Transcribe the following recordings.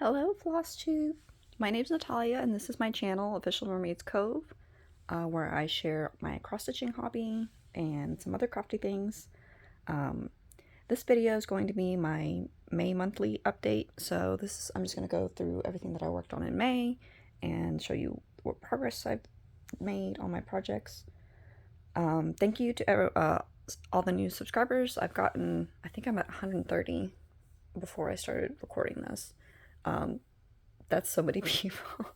Hello, Flosstube! My name's Natalia, and this is my channel, Official Mermaids Cove, where I share my cross-stitching hobby and some other crafty things. This video is going to be my May monthly update, so I'm just going to go through everything that I worked on in May and show you what progress I've made on my projects. Thank you to all the new subscribers. I think I'm at 130 before I started recording this. That's so many people.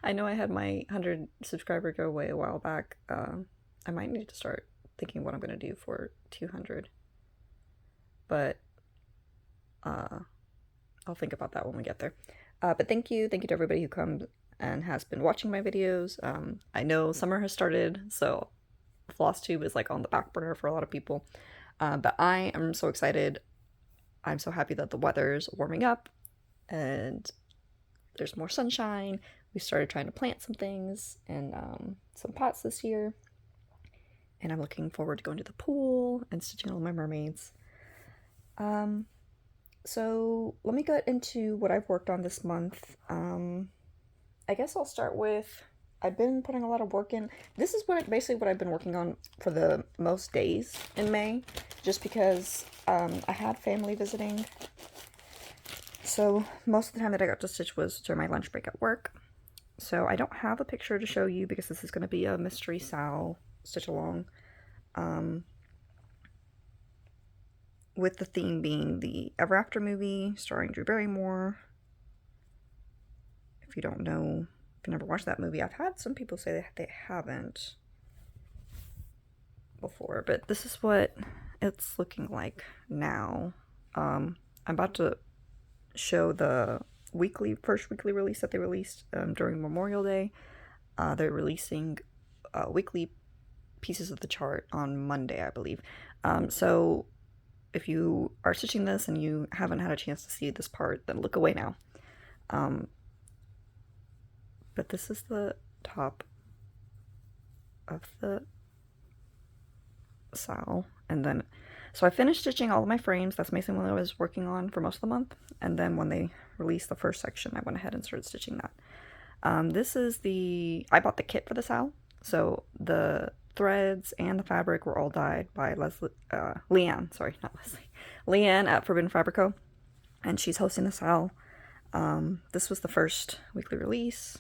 I know I had my 100 subscriber go away a while back. I might need to start thinking what I'm going to do for 200. But I'll think about that when we get there. But thank you to everybody who comes and has been watching my videos. I know summer has started, so Flosstube is like on the back burner for a lot of people. But I am so excited. I'm so happy that the weather's warming up and there's more sunshine. We started trying to plant some things and some pots this year. And I'm looking forward to going to the pool and stitching all my mermaids. So let me get into what I've worked on this month. I guess I'll start with, I've been putting a lot of work in. This is basically what I've been working on for the most days in May, just because I had family visiting. So most of the time that I got to stitch was during my lunch break at work. So I don't have a picture to show you because this is going to be a mystery Sal stitch along. With the theme being the Ever After movie starring Drew Barrymore. If you don't know, if you never watched that movie, I've had some people say that they haven't before, but this is what it's looking like now. I'm about to show the first weekly release that they released during Memorial Day. They're releasing weekly pieces of the chart on Monday, I believe. So if you are stitching this and you haven't had a chance to see this part, then look away now. But this is the top of the Sal, and then so I finished stitching all of my frames. That's basically what I was working on for most of the month, and then when they released the first section, I went ahead and started stitching that. This is I bought the kit for the Sal, so the threads and the fabric were all dyed by Leanne at Forbidden Fabric Co, and she's hosting the Sal. This was the first weekly release,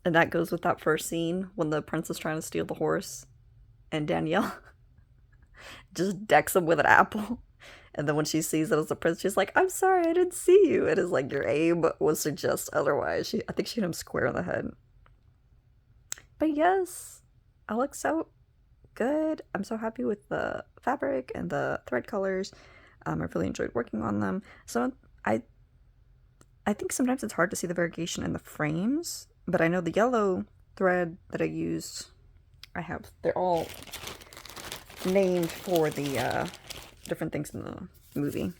and that goes with that first scene when the prince is trying to steal the horse and Danielle just decks him with an apple. And then when she sees it as a prince, she's like, "I'm sorry, I didn't see you." It is like, your aim would suggest otherwise. I think she hit him square in the head. But yes, it looks so good. I'm so happy with the fabric and the thread colors. I really enjoyed working on them. So I think sometimes it's hard to see the variegation in the frames, but I know the yellow thread that I used, they're all named for the different things in the movie,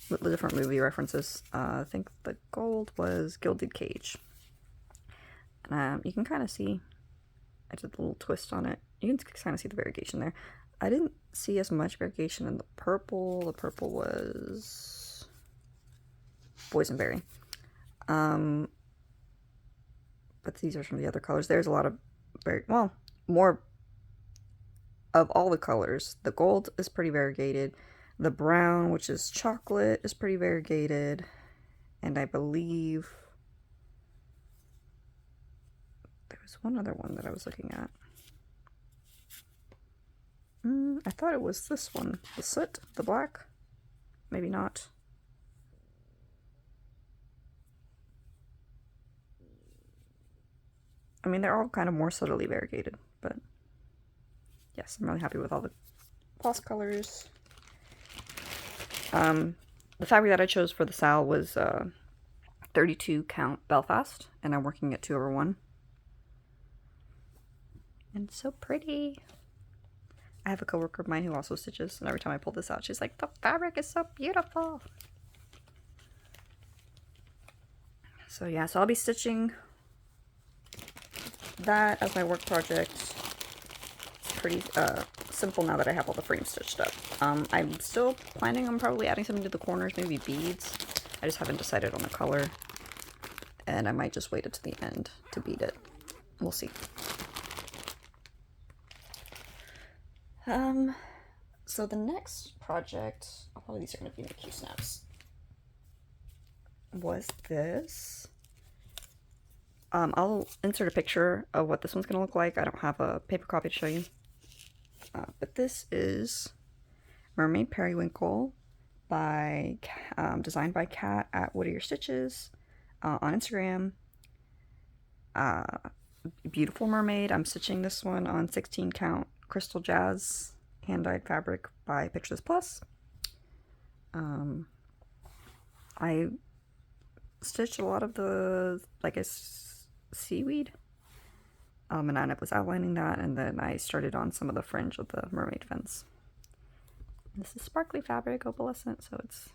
the different movie references. I think the gold was Gilded Cage. And you can kind of see, I did a little twist on it. You can kind of see the variegation there. I didn't see as much variegation in the purple. The purple was Boysenberry. But these are some of the other colors. There's a lot of more of all the colors. The gold is pretty variegated. The brown, which is chocolate, is pretty variegated. And I believe there was one other one that I was looking at. I thought it was this one. The soot, the black. Maybe not. I mean, they're all kind of more subtly variegated, but yes, I'm really happy with all the gloss colors. The fabric that I chose for the Sal was 32 count Belfast, and I'm working at 2/1. And it's so pretty. I have a coworker of mine who also stitches, and every time I pull this out, she's like, "The fabric is so beautiful." So yeah, so I'll be stitching that as my work project. It's pretty simple now that I have all the frames stitched up. I'm still planning on probably adding something to the corners, maybe beads. I just haven't decided on a color, and I might just wait it to the end to beat it. We'll see. So the next project, a lot of these are going to be in the Q snaps, was this. I'll insert a picture of what this one's going to look like. I don't have a paper copy to show you. But this is Mermaid Periwinkle by designed by Kat at What Are Your Stitches on Instagram. Beautiful mermaid. I'm stitching this one on 16 count Crystal Jazz hand-dyed fabric by Pictures Plus. I stitched a lot of the, I guess, seaweed, and I was outlining that, and then I started on some of the fringe of the mermaid fins. This is sparkly fabric, opalescent, so it's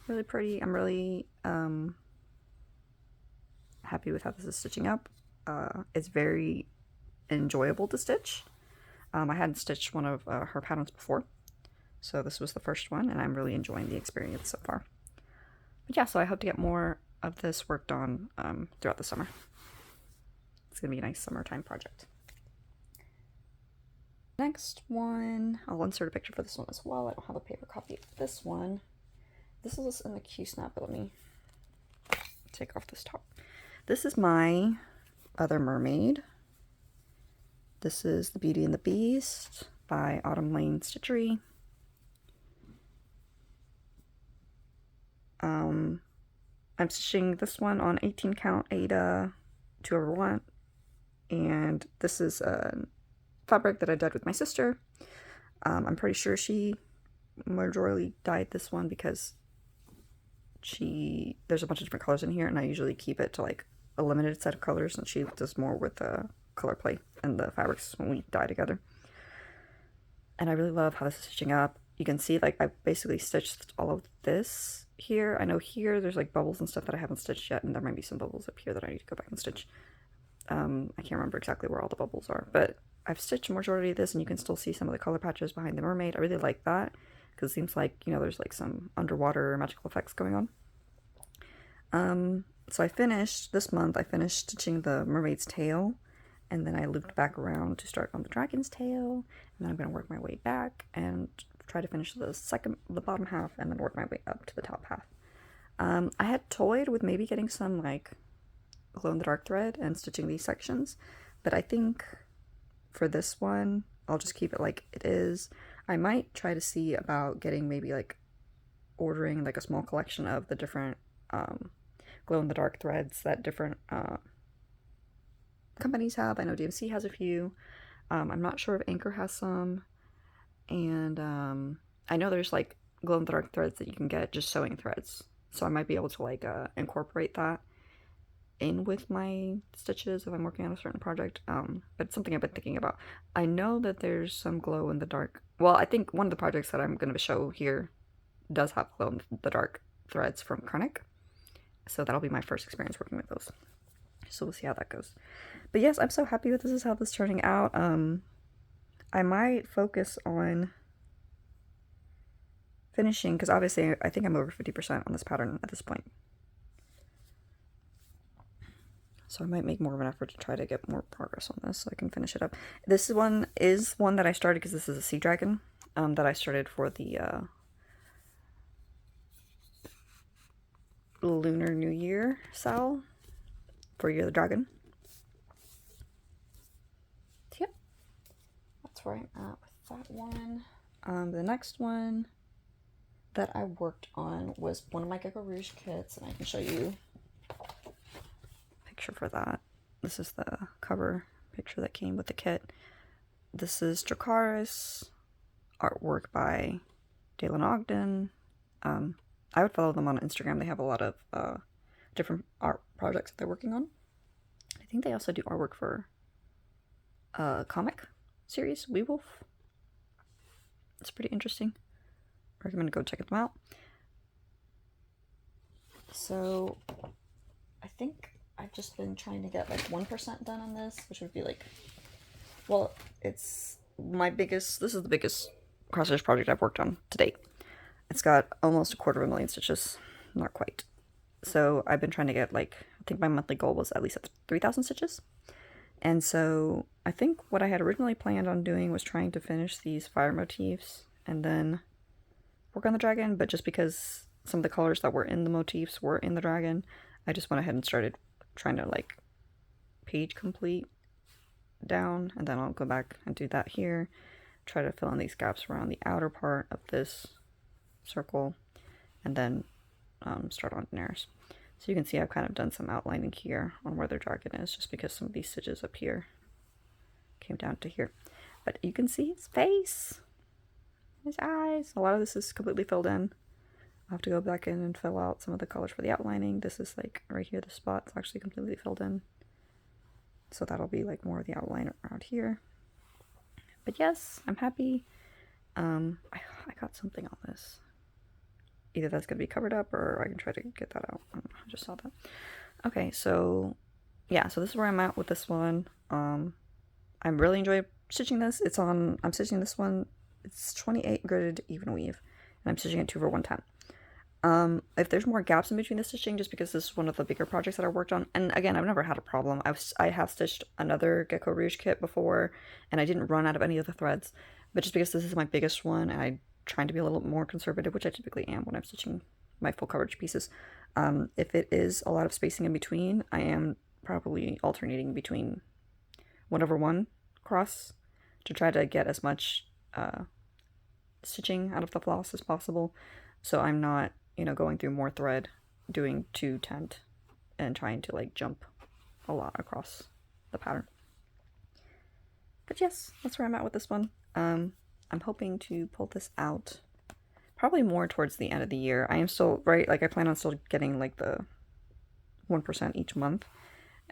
really pretty. I'm really happy with how this is stitching up. It's very enjoyable to stitch. I hadn't stitched one of her patterns before, so this was the first one, and I'm really enjoying the experience so far. But yeah, so I hope to get more of this worked on throughout the summer. It's going to be a nice summertime project. Next one, I'll insert a picture for this one as well. I don't have a paper copy of this one. This is in the Q snap, but let me take off this top. This is my other mermaid. This is The Beauty and the Beast by Autumn Lane Stitchery. I'm stitching this one on 18 count Ada 2/1, and this is a fabric that I dyed with my sister. I'm pretty sure she majorly dyed this one because there's a bunch of different colors in here, and I usually keep it to like a limited set of colors, and she does more with the color play and the fabrics when we dye together. And I really love how this is stitching up. You can see like I basically stitched all of this here. I know here there's like bubbles and stuff that I haven't stitched yet, and there might be some bubbles up here that I need to go back and stitch. I can't remember exactly where all the bubbles are, but I've stitched a majority of this, and you can still see some of the color patches behind the mermaid. I really like that because it seems like, you know, there's like some underwater magical effects going on. So I finished this month, I finished stitching the mermaid's tail, and then I looped back around to start on the dragon's tail, and then I'm going to work my way back and try to finish the bottom half, and then work my way up to the top half. I had toyed with maybe getting some like glow-in-the-dark thread and stitching these sections, but I think for this one I'll just keep it like it is. I might try to see about getting maybe like ordering like a small collection of the different glow-in-the-dark threads that different companies have. I know DMC has a few. I'm not sure if Anchor has some, and I know there's like glow-in-the-dark threads that you can get, just sewing threads, so I might be able to like incorporate that in with my stitches if I'm working on a certain project. But it's something I've been thinking about. I know that there's some glow-in-the-dark, well, I think one of the projects that I'm going to show here does have glow-in-the-dark threads from Krennic, so that'll be my first experience working with those, so we'll see how that goes. But yes, I'm so happy with this is how this is turning out. I might focus on finishing, because obviously I think I'm over 50% on this pattern at this point. So I might make more of an effort to try to get more progress on this so I can finish it up. This one is one that I started because this is a sea dragon that I started for the Lunar New Year sale for Year of the Dragon. Yep, that's where I'm at with that one. The next one that I worked on was one of my Gecko Rouge kits, and I can show you a picture for that. This is the cover picture that came with the kit. This is Dracarys, artwork by Dailen Ogden. I would follow them on Instagram. They have a lot of different art projects that they're working on. I think they also do artwork for a comic series, We Wolf. It's pretty interesting. I recommend go check them out. So I think I've just been trying to get like 1% done on this, which would be like, well, it's my biggest, this is the biggest cross stitch project I've worked on to date. It's got almost 250,000 stitches, not quite. So I've been trying to get, like, I think my monthly goal was at least at 3,000 stitches. And so I think what I had originally planned on doing was trying to finish these fire motifs and then work on the dragon, but just because some of the colors that were in the motifs were in the dragon, I just went ahead and started trying to, like, page complete down, and then I'll go back and do that here, try to fill in these gaps around the outer part of this circle, and then start on Daenerys. So you can see I've kind of done some outlining here on where the dragon is, just because some of these stitches up here came down to here. But you can see his face, his eyes. A lot of this is completely filled in. I'll have to go back in and fill out some of the colors for the outlining. This is like right here, the spot's actually completely filled in. So that'll be like more of the outline around here. But yes, I'm happy. I got something on this. Either that's going to be covered up or I can try to get that out. I just saw that. Okay, so yeah, so this is where I'm at with this one. I really enjoy stitching this. I'm stitching this one. It's 28 gridded even weave, and I'm stitching it 2 for 110. If there's more gaps in between the stitching, just because this is one of the bigger projects that I worked on, and again, I've never had a problem. I have stitched another Gecko Rouge kit before, and I didn't run out of any of the threads, but just because this is my biggest one, and I'm trying to be a little more conservative, which I typically am when I'm stitching my full coverage pieces. If it is a lot of spacing in between, I am probably alternating between 1/1 cross to try to get as much stitching out of the floss as possible, so I'm not, you know, going through more thread, doing 2 tent, and trying to like jump a lot across the pattern. But yes, that's where I'm at with this one. I'm hoping to pull this out probably more towards the end of the year. I am still, right, like I plan on still getting like the 1% each month,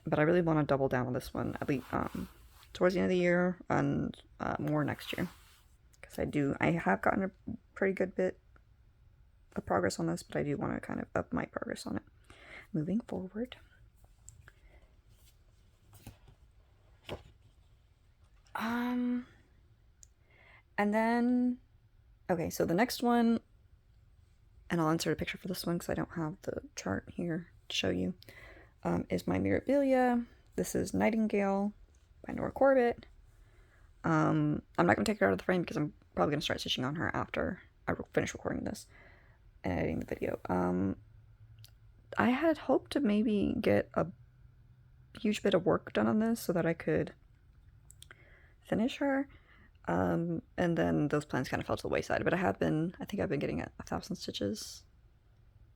but I really want to double down on this one, at least towards the end of the year, and more next year. Because I have gotten a pretty good bit of progress on this, but I do want to kind of up my progress on it moving forward. And then, okay, so the next one, and I'll insert a picture for this one because I don't have the chart here to show you, is my Mirabilia. This is Nightingale by Nora Corbett. I'm not going to take her out of the frame because I'm probably going to start stitching on her after I finish recording this and editing the video. I had hoped to maybe get a huge bit of work done on this so that I could finish her, and then those plans kind of fell to the wayside. But I think I've been getting 1,000 stitches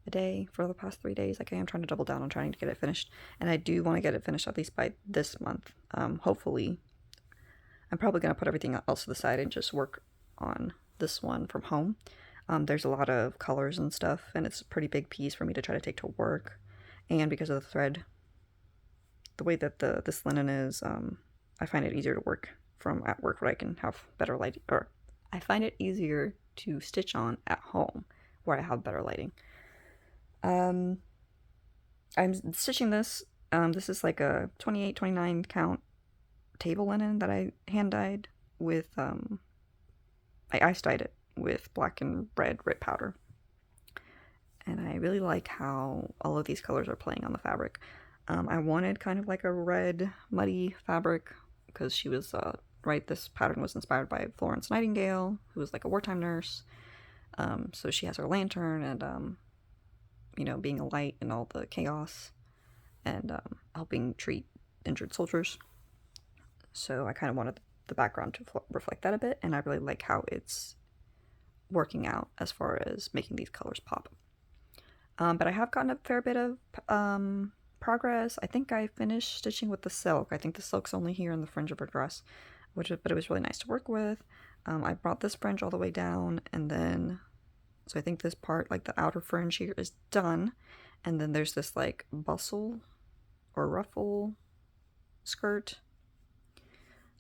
a day for the past 3 days. Like, I am trying to double down on trying to get it finished, and I do want to get it finished at least by this month. Hopefully, I'm probably going to put everything else to the side and just work on this one from home. There's a lot of colors and stuff, and it's a pretty big piece for me to try to take to work. And because of the thread, the way that this linen is, I find it easier to work from at work where I can have better lighting, or I find it easier to stitch on at home where I have better lighting. I'm stitching this. This is like a 28, 29 count table linen that I hand dyed with, I ice dyed it with black and red powder. And I really like how all of these colors are playing on the fabric. I wanted kind of like a red, muddy fabric because she was, right, this pattern was inspired by Florence Nightingale, who was like a wartime nurse. So she has her lantern and, you know, being a light in all the chaos and helping treat injured soldiers. So I kind of wanted the background to reflect that a bit, and I really like how it's working out as far as making these colors pop. But I have gotten a fair bit of progress. I think I finished stitching with the silk. I think the silk's only here in the fringe of her dress, but it was really nice to work with. I brought this fringe all the way down, and then, so I think this part, like the outer fringe here, is done, and then there's this like bustle or ruffle skirt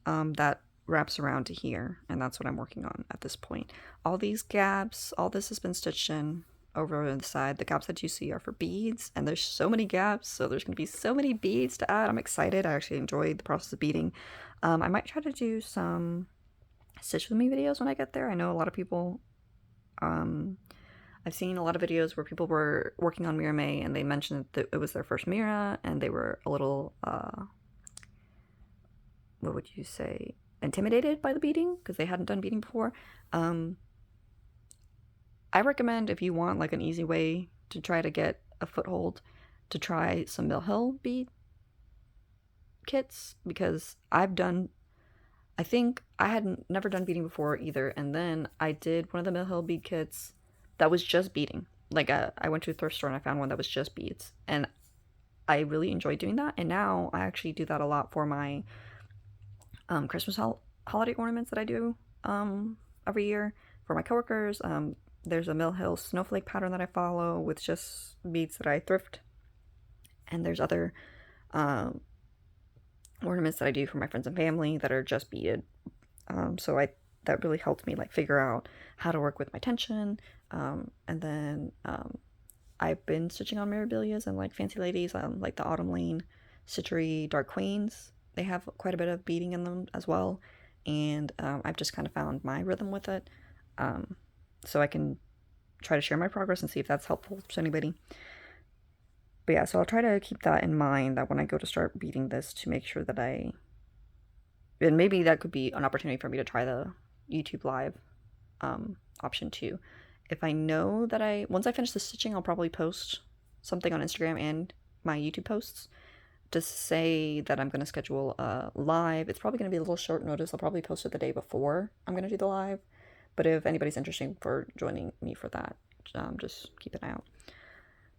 that wraps around to here, and that's what I'm working on at this point. All these gaps, all this has been stitched in over on the side. The gaps that you see are for beads, and there's so many gaps, so there's going to be so many beads to add. I'm excited. I actually enjoyed the process of beading. I might try to do some stitch with me videos when I get there. I know a lot of people I've seen a lot of videos where people were working on Mirame and they mentioned that it was their first Mira and they were a little, what would you say, intimidated by the beading because they hadn't done beading before. I recommend, if you want like an easy way to try to get a foothold, to try some Mill Hill bead kits, because I think I had never done beading before either, and then I did one of the Mill Hill bead kits that was just beading. Like I went to a thrift store and I found one that was just beads, and I really enjoyed doing that. And now I actually do that a lot for my Christmas holiday ornaments that I do every year for my coworkers. There's a Mill Hill snowflake pattern that I follow with just beads that I thrift, and there's other ornaments that I do for my friends and family that are just beaded. So that really helped me like figure out how to work with my tension. And then I've been stitching on Mirabilias and like Fancy Ladies, like the Autumn Lane, Stitchery, Dark Queens. They have quite a bit of beading in them as well, and I've just kind of found my rhythm with it. So I can try to share my progress and see if that's helpful to anybody. But yeah, so I'll try to keep that in mind, that when I go to start beading this, to make sure that and maybe that could be an opportunity for me to try the YouTube Live option too. If I know that once I finish the stitching, I'll probably post something on Instagram and my YouTube posts to say that I'm going to schedule a live. It's probably going to be a little short notice. I'll probably post it the day before I'm going to do the live. But if anybody's interested for joining me for that, just keep an eye out.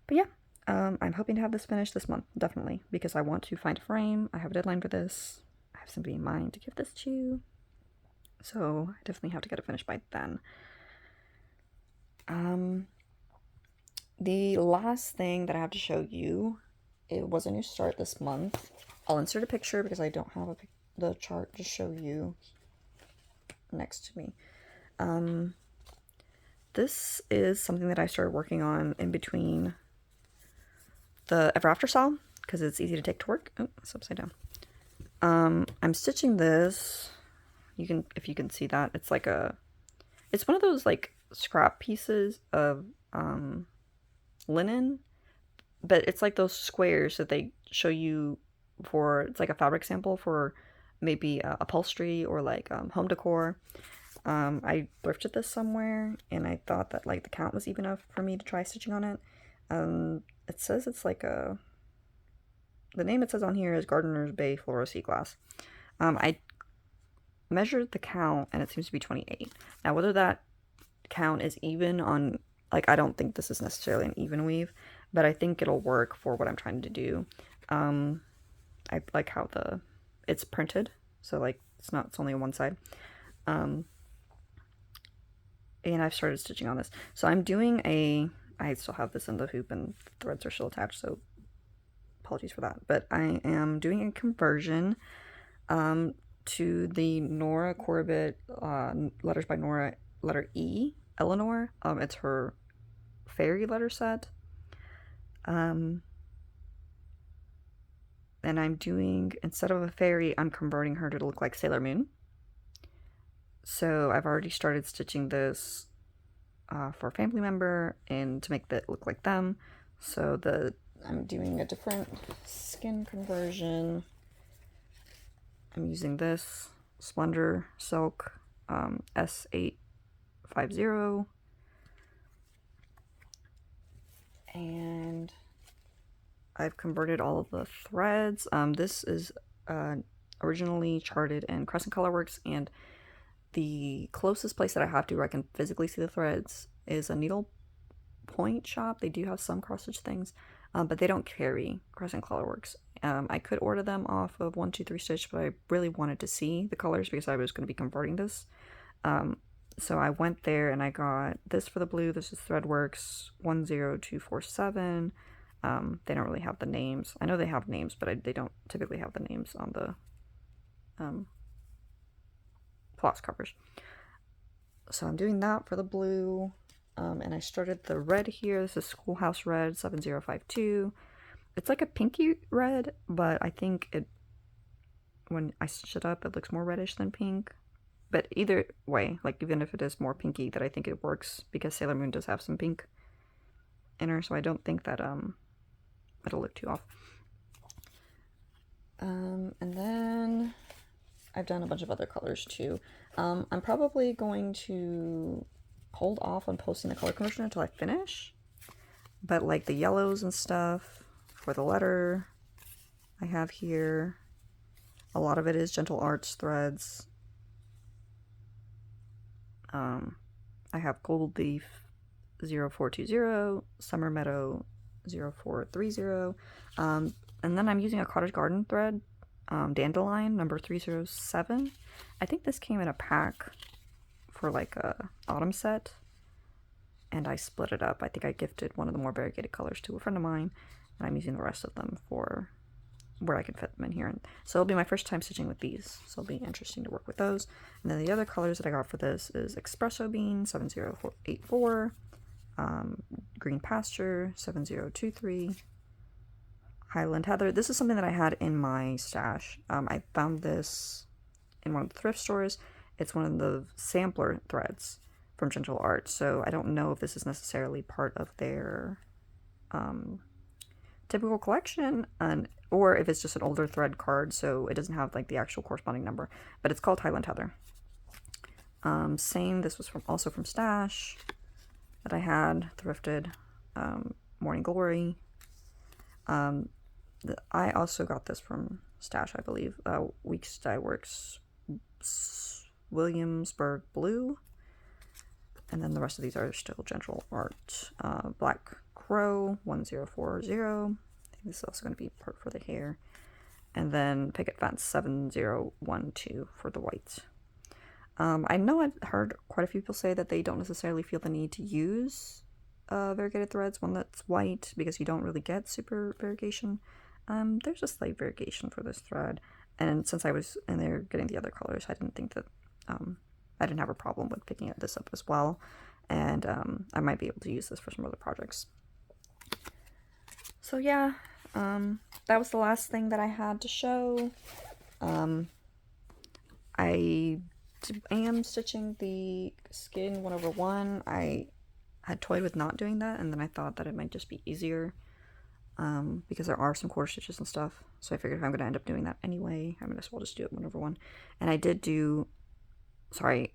But yeah, I'm hoping to have this finished this month, definitely, because I want to find a frame. I have a deadline for this. I have somebody in mind to give this to. So I definitely have to get it finished by then. The last thing that I have to show you, it was a new start this month. I'll insert a picture because I don't have the chart to show you next to me. This is something that I started working on in between the Ever After saw, because it's easy to take to work. Oh, it's upside down. I'm stitching this. If you can see that, it's like it's one of those like scrap pieces of linen, but it's like those squares that they show you for, it's like a fabric sample for maybe upholstery or like home decor. I thrifted this somewhere and I thought that like the count was even enough for me to try stitching on it. It says it's like the name it says on here is Gardener's Bay Floral Sea Glass. I measured the count and it seems to be 28. Now whether that count is even on, like, I don't think this is necessarily an even weave, but I think it'll work for what I'm trying to do. I like how it's printed, so like it's only on one side. And I've started stitching on this. So I'm doing I still have this in the hoop and the threads are still attached, so apologies for that. But I am doing a conversion to the Nora Corbett Letters by Nora letter E, Eleanor. It's her fairy letter set. And I'm doing, instead of a fairy, I'm converting her to look like Sailor Moon. So I've already started stitching this for a family member and to make that look like them. So I'm doing a different skin conversion. I'm using this Splendor Silk S850. And I've converted all of the threads. This is originally charted in Crescent Colorworks, and the closest place that I have to where I can physically see the threads is a needle point shop. They do have some cross-stitch things, but they don't carry Crescent Colorworks. I could order them off of 123 Stitch, but I really wanted to see the colors because I was going to be converting this. So I went there and I got this for the blue. This is Threadworks 10247. They don't really have the names. I know they have names, but they don't typically have the names on the floss covers. So I'm doing that for the blue. And I started the red here. This is Schoolhouse Red 7052. It's like a pinky red, but I think when I stitch it up, it looks more reddish than pink. But either way, like even if it is more pinky, that I think it works because Sailor Moon does have some pink inner, so I don't think that it'll look too off. And then I've done a bunch of other colors too. I'm probably going to hold off on posting the color conversion until I finish, but like the yellows and stuff for the letter I have here, a lot of it is Gentle Arts threads. I have Gold Leaf 0420, Summer Meadow 0430, and then I'm using a Cottage Garden thread, Dandelion number 307. I think this came in a pack for like a autumn set, and I split it up. I think I gifted one of the more variegated colors to a friend of mine, and I'm using the rest of them for where I can fit them in here. And so it'll be my first time stitching with these, so it'll be interesting to work with those. And then the other colors that I got for this is Espresso Bean 7084, Green Pasture 7023, Highland Heather. This is something that I had in my stash. I found this in one of the thrift stores. It's one of the sampler threads from Gentle Art, so I don't know if this is necessarily part of their typical collection, or if it's just an older thread card, so it doesn't have like the actual corresponding number, but it's called Highland Heather. Same, this was also from stash that I had thrifted. Morning Glory. I also got this from stash, I believe. Weeks Dye Works Williamsburg Blue, and then the rest of these are still Gentle Art. Black Crow 1040. I think this is also going to be part for the hair. And then Picket Fence 7012 for the white. I know I've heard quite a few people say that they don't necessarily feel the need to use variegated threads, one that's white, because you don't really get super variegation. There's a slight variegation for this thread, and since I was in there getting the other colors, I didn't think that I didn't have a problem with picking this up as well, and I might be able to use this for some other projects. So yeah, that was the last thing that I had to show. I am stitching the skin 1/1. I had toyed with not doing that, and then I thought that it might just be easier, because there are some quarter stitches and stuff, so I figured if I'm going to end up doing that anyway, I might as well just do it 1/1. And I did do, sorry,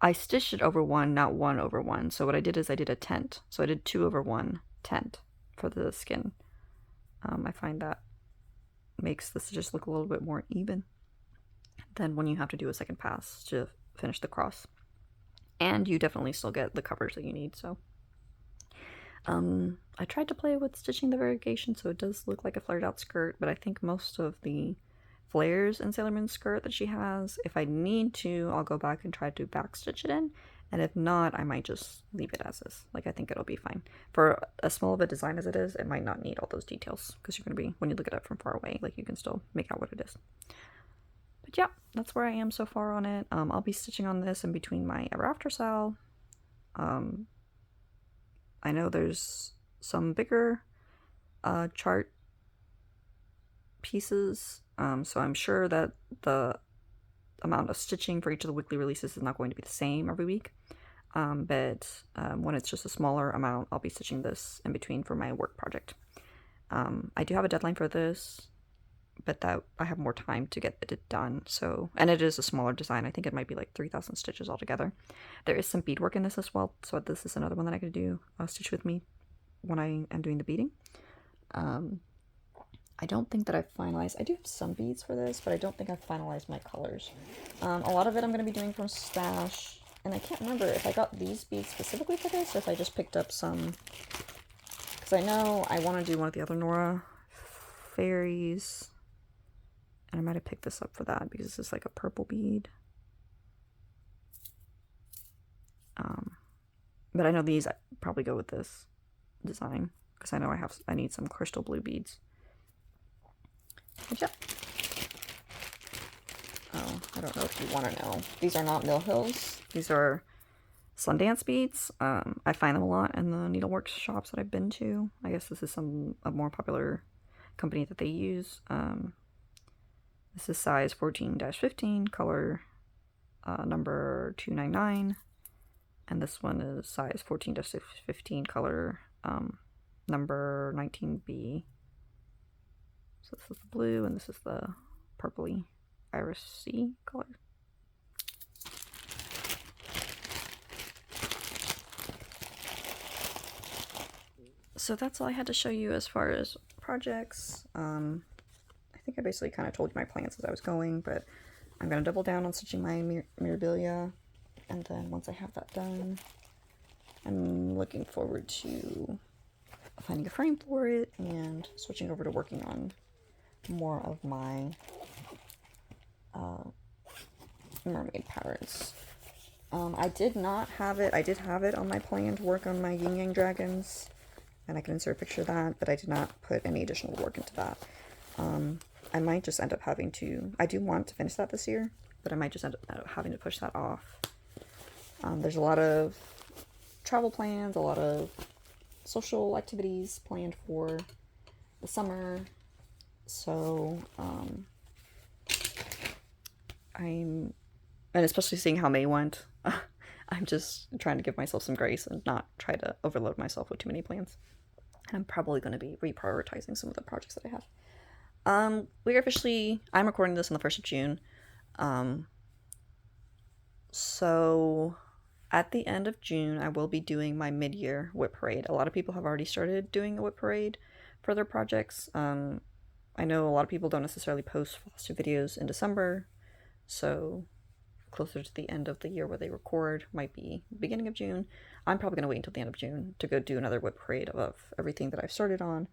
I stitched it over 1, not 1/1, so what I did is I did a tent, so I did 2/1 tent for the skin. I find that makes the stitches look a little bit more even than when you have to do a second pass to finish the cross. And you definitely still get the coverage that you need, so. I tried to play with stitching the variegation, so it does look like a flared out skirt, but I think most of the flares in Sailor Moon's skirt that she has, if I need to, I'll go back and try to back stitch it in, and if not, I might just leave it as is. Like, I think it'll be fine. For as small of a design as it is, it might not need all those details, because you're going to be, when you look at it from far away, like, you can still make out what it is. But yeah, that's where I am so far on it. I'll be stitching on this in between my Ever After Sal. I know there's some bigger chart pieces, so I'm sure that the amount of stitching for each of the weekly releases is not going to be the same every week, but when it's just a smaller amount, I'll be stitching this in between for my work project. I do have a deadline for this, but that I have more time to get it done, so, and it is a smaller design. I think it might be like 3,000 stitches altogether. There is some beadwork in this as well, so this is another one that I could do stitch with me when I am doing the beading. I don't think that I've finalized. I do have some beads for this, but I don't think I've finalized my colors. A lot of it I'm going to be doing from stash, and I can't remember if I got these beads specifically for this or if I just picked up some, because I know I want to do one of the other Nora fairies. And I might have picked this up for that because this is like a purple bead. But I know these probably go with this design because I know I need some crystal blue beads. But yeah. Oh, I don't know if you want to know. These are not Mill Hills. These are Sundance beads. I find them a lot in the needlework shops that I've been to. I guess this is a more popular company that they use. This is size 14-15, color number 299. and this one is size 14 to 15, color number 19B. So this is the blue, and this is the purpley iris-y color. So that's all I had to show you as far as projects. I think I basically kind of told you my plans as I was going, but I'm going to double down on stitching my Mirabilia, and then once I have that done, I'm looking forward to finding a frame for it and switching over to working on more of my mermaid patterns. I did have it on my plan to work on my Yin Yang dragons, and I can insert a picture of that, but I did not put any additional work into that. I might just end up having to, I do want to finish that this year, but I might just end up having to push that off. There's a lot of travel plans, a lot of social activities planned for the summer, so and especially seeing how May went, I'm just trying to give myself some grace and not try to overload myself with too many plans. I'm probably going to be reprioritizing some of the projects that I have. I'm recording this on the 1st of June. So at the end of June, I will be doing my mid-year whip parade. A lot of people have already started doing a whip parade for their projects. I know a lot of people don't necessarily post Flosstube videos in December, so closer to the end of the year where they record might be beginning of June. I'm probably going to wait until the end of June to go do another whip parade of everything that I've started on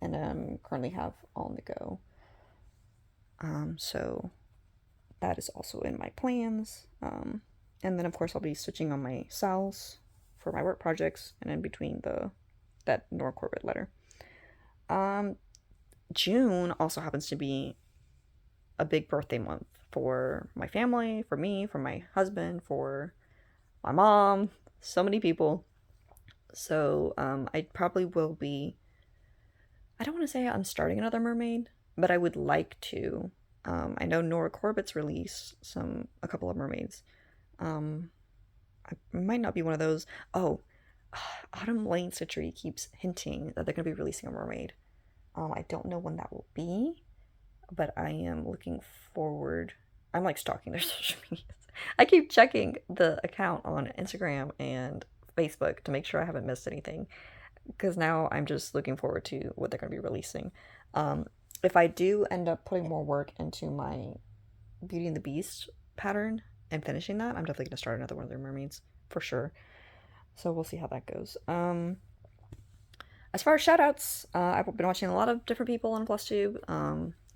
and currently have on the go. So that is also in my plans. And then of course I'll be switching on my sals for my work projects, and in between that Nora Corbett letter. June also happens to be a big birthday month for my family, for me, for my husband, for my mom, so many people. So I probably will be, I don't want to say I'm starting another mermaid, but I would like to. I know Nora Corbett's released a couple of mermaids. I might not be one of those. Oh, Autumn Lane Stitchery keeps hinting that they're going to be releasing a mermaid. I don't know when that will be, but I am looking forward. I'm like stalking their social media. I keep checking the account on Instagram and Facebook to make sure I haven't missed anything, because now I'm just looking forward to what they're going to be releasing. If I do end up putting more work into my Beauty and the Beast pattern and finishing that, I'm definitely going to start another one of their mermaids for sure. So we'll see how that goes. As far as shoutouts, I've been watching a lot of different people on Flosstube.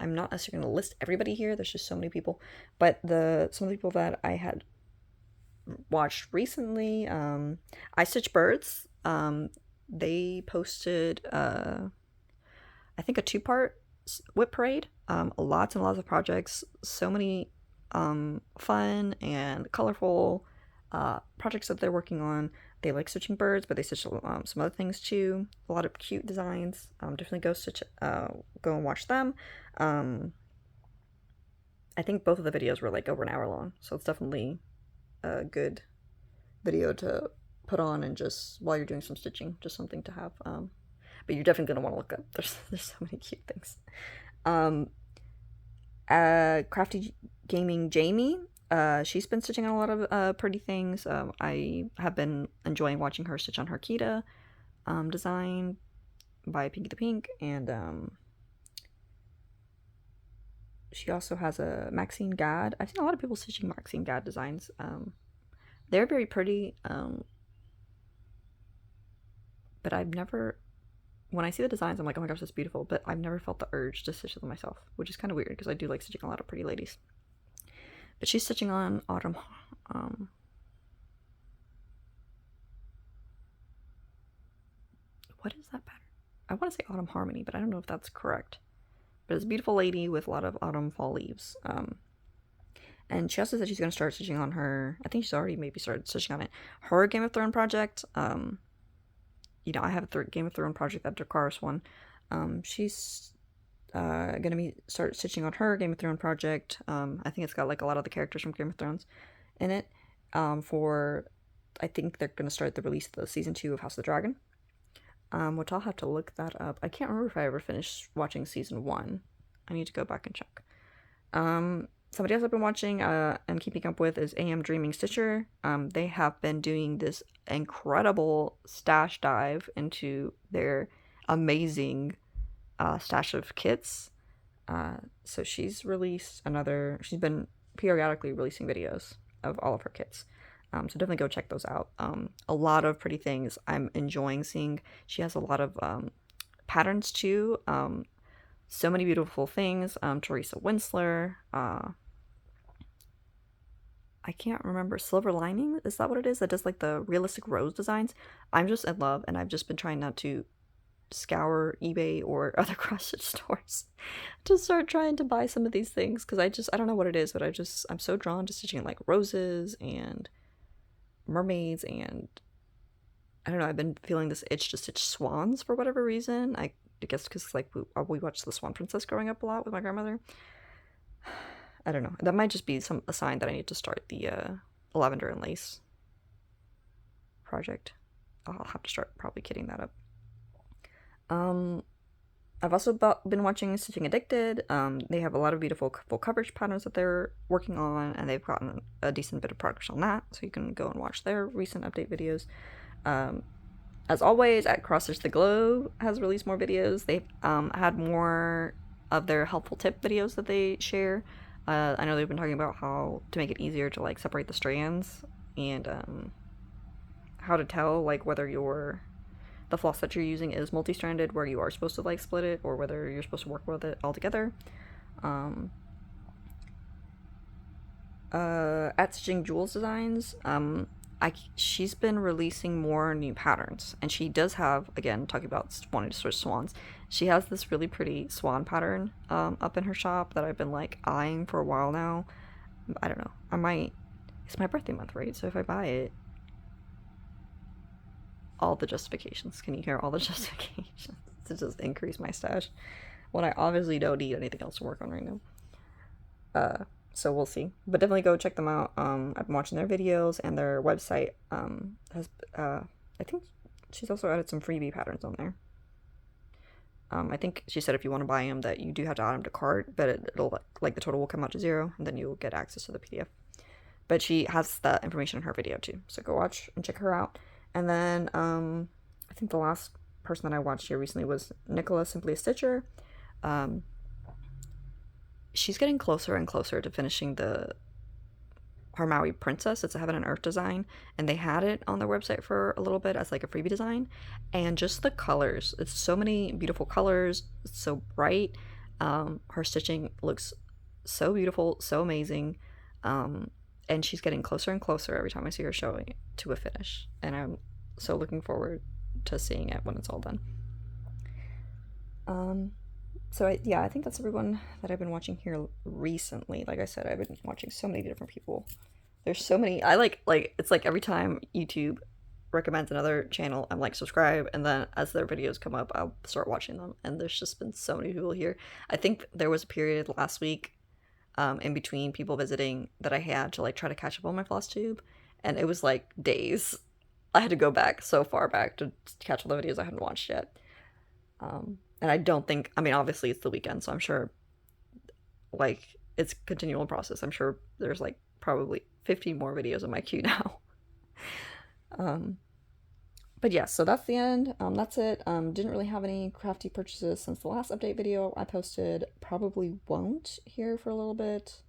I'm not necessarily going to list everybody here. There's just so many people. But some of the people that I had watched recently, I Stitch Birds. They posted, I think, a 2-part whip parade. Lots and lots of projects. So many fun and colorful projects that they're working on. They like stitching birds, but they stitch some other things too. A lot of cute designs. Definitely go and watch them. I think both of the videos were like over an hour long, so it's definitely a good video to put on and just while you're doing some stitching, just something to have. But you're definitely gonna want to look up. There's so many cute things. Crafty Gaming Jamie. She's been stitching on a lot of pretty things. I have been enjoying watching her stitch on her Kita design by Pinky the Pink, and she also has a Maxine Gad. I've seen a lot of people stitching Maxine Gad designs. They're very pretty, but I've never, when I see the designs, I'm like, oh my gosh, that's beautiful, but I've never felt the urge to stitch them myself, which is kind of weird because I do like stitching a lot of pretty ladies. But she's stitching on Autumn. What is that pattern? I want to say Autumn Harmony, but I don't know if that's correct. But it's a beautiful lady with a lot of autumn fall leaves. And she also said she's going to start stitching on her, I think she's already maybe started stitching on it, her Game of Thrones project. You know, I have a Game of Thrones project, that Dracarys one. She's gonna start stitching on her Game of Thrones project. I think it's got like a lot of the characters from Game of Thrones in it, for I think they're going to start the release of the season 2 of House of the Dragon, which I'll have to look that up. I can't remember if I ever finished watching season 1. I need to go back and check. Somebody else I've been watching and keeping up with is AM Dreaming Stitcher. They have been doing this incredible stash dive into their amazing stash of kits. So she's been periodically releasing videos of all of her kits. So definitely go check those out. A lot of pretty things I'm enjoying seeing. She has a lot of patterns too. So many beautiful things. Teresa Winsler. I can't remember. Silver Lining? Is that what it is? That does like the realistic rose designs. I'm just in love, and I've just been trying not to scour eBay or other cross-stitch stores to start trying to buy some of these things, because I don't know what it is, but I'm so drawn to stitching like roses and mermaids, and I don't know, I've been feeling this itch to stitch swans for whatever reason. I guess because like we watched The Swan Princess growing up a lot with my grandmother. I don't know. That might just be a sign that I need to start the lavender and lace project. I'll have to start probably kitting that up. I've also been watching Stitching Addicted. They have a lot of beautiful full coverage patterns that they're working on, and they've gotten a decent bit of progress on that, so you can go and watch their recent update videos. As always, at Cross Stitch the Globe has released more videos. They've had more of their helpful tip videos that they share. I know they've been talking about how to make it easier to like separate the strands, and how to tell like whether the floss that you're using is multi-stranded, where you are supposed to like split it, or whether you're supposed to work with it all together. At Stitching Jules Designs, she's been releasing more new patterns, and she does have, again, talking about wanting to switch swans, she has this really pretty swan pattern up in her shop that I've been like eyeing for a while now. I don't know, it's my birthday month, right? So if I buy it, all the justifications, can you hear all the justifications to just increase my stash when I obviously don't need anything else to work on right now. So we'll see, but definitely go check them out. I've been watching their videos, and their website has I think she's also added some freebie patterns on there. I think she said if you want to buy them that you do have to add them to cart, but it'll like the total will come out to 0, and then you'll get access to the PDF. But she has that information in her video too, so go watch and check her out. And then I think the last person that I watched here recently was Nicola Simply a Stitcher. She's getting closer and closer to finishing her Maui Princess. It's a Heaven and Earth design, and they had it on their website for a little bit as like a freebie design. And just the colors, it's so many beautiful colors, it's so bright. Her stitching looks so beautiful, so amazing. And she's getting closer and closer every time I see her showing it to a finish, and I'm so looking forward to seeing it when it's all done. So I think that's everyone that I've been watching here recently. Like I said, I've been watching so many different people. There's so many. I like it's like every time YouTube recommends another channel, I'm like subscribe, and then as their videos come up, I'll start watching them. And there's just been so many people here. I think there was a period last week in between people visiting that I had to like try to catch up on my Flosstube, and it was like days. I had to go back so far back to catch all the videos I hadn't watched yet. And I don't think, I mean, obviously it's the weekend, so I'm sure like it's a continual process. I'm sure there's like probably 15 more videos in my queue now. But yeah, so that's the end. That's it. Didn't really have any crafty purchases since the last update video I posted. Probably won't here for a little bit.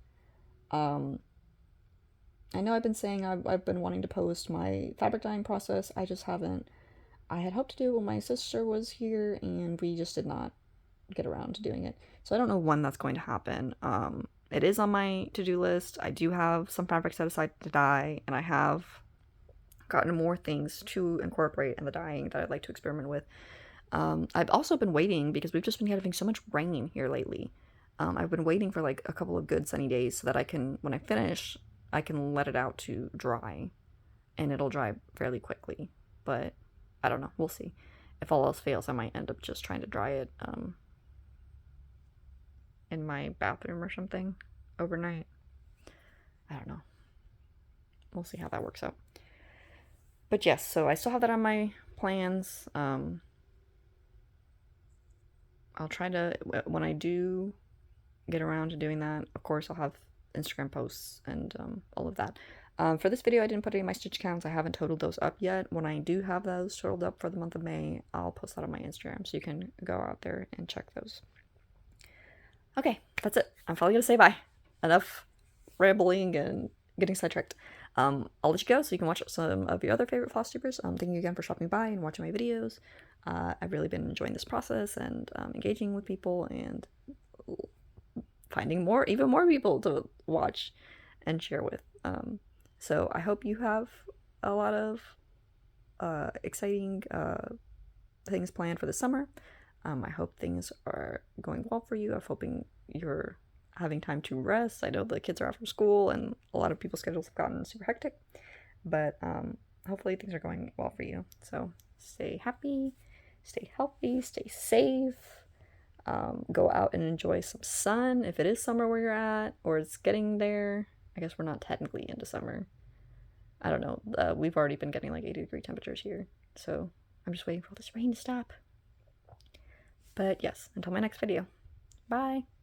I know I've been saying I've been wanting to post my fabric dyeing process. I just haven't. I had hoped to do it when my sister was here, and we just did not get around to doing it. So I don't know when that's going to happen. It is on my to-do list. I do have some fabric set aside to dye, and I have gotten more things to incorporate in the dyeing that I'd like to experiment with. I've also been waiting, because we've just been having so much rain here lately. I've been waiting for like a couple of good sunny days so that I can, when I finish, I can let it out to dry, and it'll dry fairly quickly. But I don't know, we'll see. If all else fails, I might end up just trying to dry it in my bathroom or something overnight. I don't know. We'll see how that works out. But yes, so I still have that on my plans. I'll try to, when I do get around to doing that, of course I'll have Instagram posts and all of that. For this video, I didn't put any of my stitch counts. I haven't totaled those up yet. When I do have those totaled up for the month of May, I'll post that on my Instagram, so you can go out there and check those. Okay, that's it. I'm probably gonna say bye. Enough rambling and getting sidetracked. I'll let you go so you can watch some of your other favorite Flosstubers. Thank you again for stopping by and watching my videos. I've really been enjoying this process and engaging with people and finding even more people to watch and share with. So I hope you have a lot of exciting things planned for the summer. I hope things are going well for you. I'm hoping you're having time to rest. I know the kids are out from school and a lot of people's schedules have gotten super hectic, but hopefully things are going well for you. So stay happy, stay healthy, stay safe. Go out and enjoy some sun if it is summer where you're at, or it's getting there. I guess we're not technically into summer. I don't know. We've already been getting like 80-degree temperatures here, so I'm just waiting for all this rain to stop. But yes, until my next video. Bye!